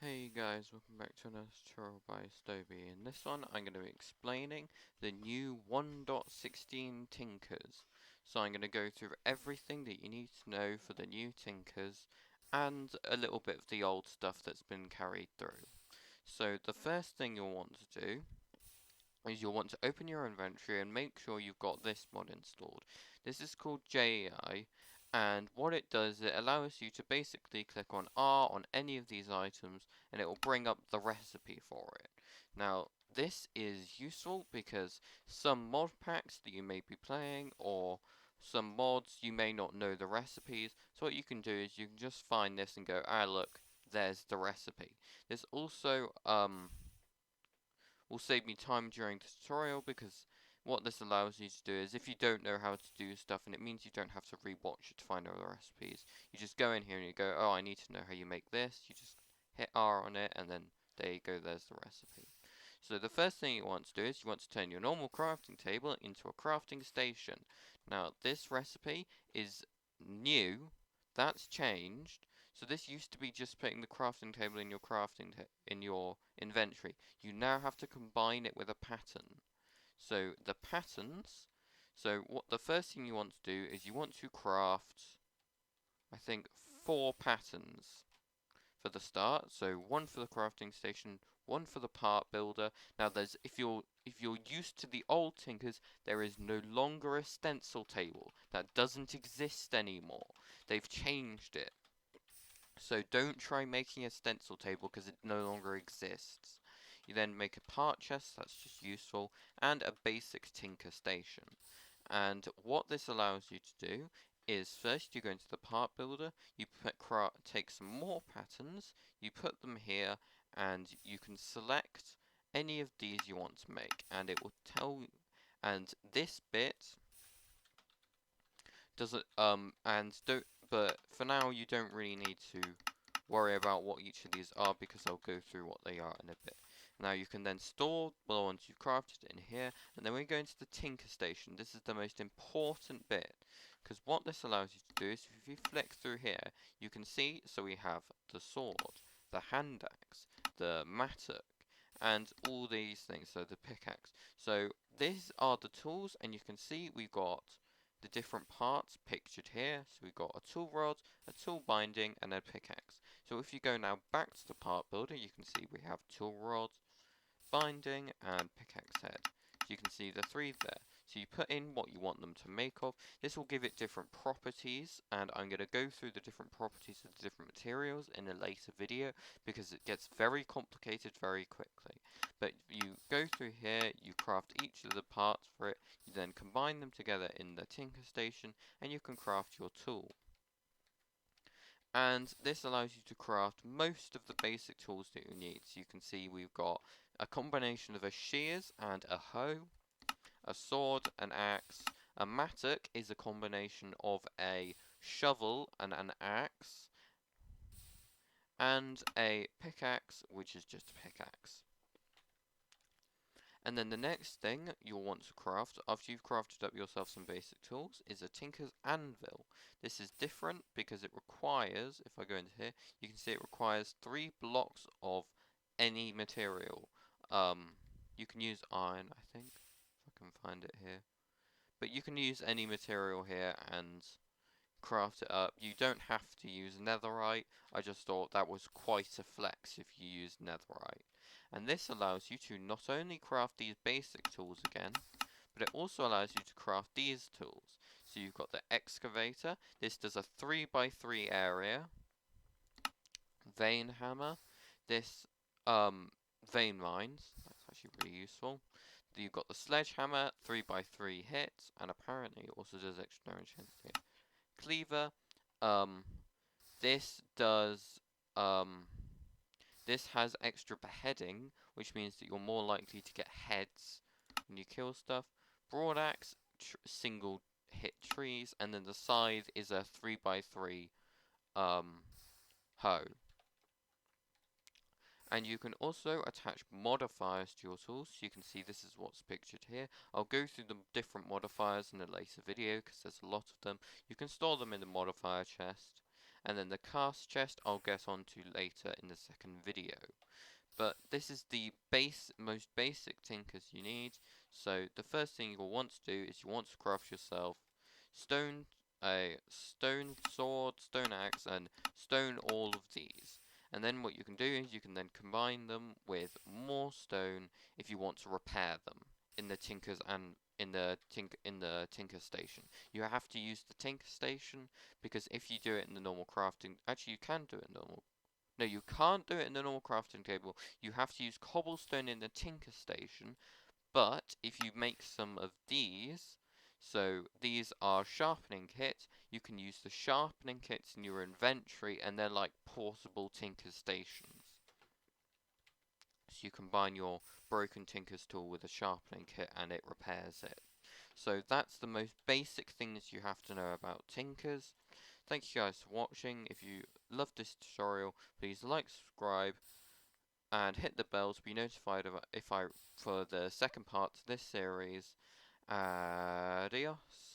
Hey guys, welcome back to another tutorial by Stoby. In this one, I'm going to be explaining the new 1.16 Tinkers. So I'm going to go through everything that you need to know for the new Tinkers, and a little bit of the old stuff that's been carried through. So the first thing you'll want to do is you'll want to open your inventory and make sure you've got this mod installed. This is called JAI, and what it does, it allows you to basically click on R on any of these items and it will bring up the recipe for it. Now this is useful because some mod packs that you may be playing, or some mods, you may not know the recipes, so what you can do is you can just find this and go, ah look, there's the recipe. There's also will save me time during the tutorial, because what this allows you to do is, if you don't know how to do stuff, and it means you don't have to rewatch it to find all the recipes, you just go in here and you go, oh, I need to know how you make this. You just hit R on it and then there you go, there's the recipe. So the first thing you want to do is you want to turn your normal crafting table into a crafting station. Now this recipe is new, that's changed. So this used to be just putting the crafting table in your in your inventory. You now have to combine it with a pattern. So the patterns, so what the first thing you want to do is you want to craft, I think, 4 patterns for the start. So one for the crafting station, one for the part builder. Now there's, if you're used to the old Tinkers, there is no longer a stencil table. That doesn't exist anymore. They've changed it. So don't try making a stencil table because it no longer exists. You then make a part chest, that's just useful, and a basic tinker station. And what this allows you to do is, first you go into the part builder, you take some more patterns, you put them here, and you can select any of these you want to make, and it will tell you, and this bit doesn't, and don't, but for now you don't really need to worry about what each of these are, because I'll go through what they are in a bit. Now you can then store the ones you've crafted in here, and then we go into the tinker station. This is the most important bit, because what this allows you to do is, if you flick through here, you can see, so we have the sword, the hand axe, the mattock, and all these things, so the pickaxe. So these are the tools, and you can see we've got the different parts pictured here. So we've got a tool rod, a tool binding, and a pickaxe. So if you go now back to the part builder, you can see we have tool rod, binding, and pickaxe head. So you can see the 3 there. So you put in what you want them to make of. This will give it different properties, and I'm going to go through the different properties of the different materials in a later video, because it gets very complicated very quickly. But you go through here, you craft each of the parts for it, you then combine them together in the tinker station, and you can craft your tool. And this allows you to craft most of the basic tools that you need. So you can see we've got a combination of a shears and a hoe, a sword, an axe. A mattock is a combination of a shovel and an axe, and a pickaxe, which is just a pickaxe. And then the next thing you'll want to craft, after you've crafted up yourself some basic tools, is a tinker's anvil. This is different because it requires, if I go into here, you can see it requires 3 blocks of any material. You can use iron, I think, if I can find it here. But you can use any material here and craft it up. You don't have to use netherite. I just thought that was quite a flex if you use netherite. And this allows you to not only craft these basic tools again, but it also allows you to craft these tools. So you've got the excavator. This does a 3x3 area. Vein hammer. This vein mines. That's actually really useful. You've got the sledgehammer, 3x3 hits, and apparently it also does extra damage here. Cleaver. Um, this does this has extra beheading, which means that you're more likely to get heads when you kill stuff. Broad axe, single hit trees, and then the scythe is a 3x3 hoe. And you can also attach modifiers to your tools. So you can see this is what's pictured here. I'll go through the different modifiers in a later video because there's a lot of them. You can store them in the modifier chest. and then the cast chest I'll get onto later in the second video. But this is the most basic tinkers you need. So the first thing you'll want to do is you want to craft yourself stone, a stone sword, stone axe, and stone all of these. And then what you can do is you can then combine them with more stone if you want to repair them in the tinkers and in the tinker station. You have to use the tinker station because if you do it in the normal crafting, actually you can do it in normal. No, you can't do it in the normal crafting table. You have to use cobblestone in the tinker station. But if you make some of these, so these are sharpening kits, you can use the sharpening kits in your inventory, and they're like portable tinker stations. So you combine your broken tinker's tool with a sharpening kit and it repairs it. So that's the most basic things you have to know about tinkers. Thank you guys for watching. If you love this tutorial, please like, subscribe, and hit the bell to be notified of for the second part to this series. Adios.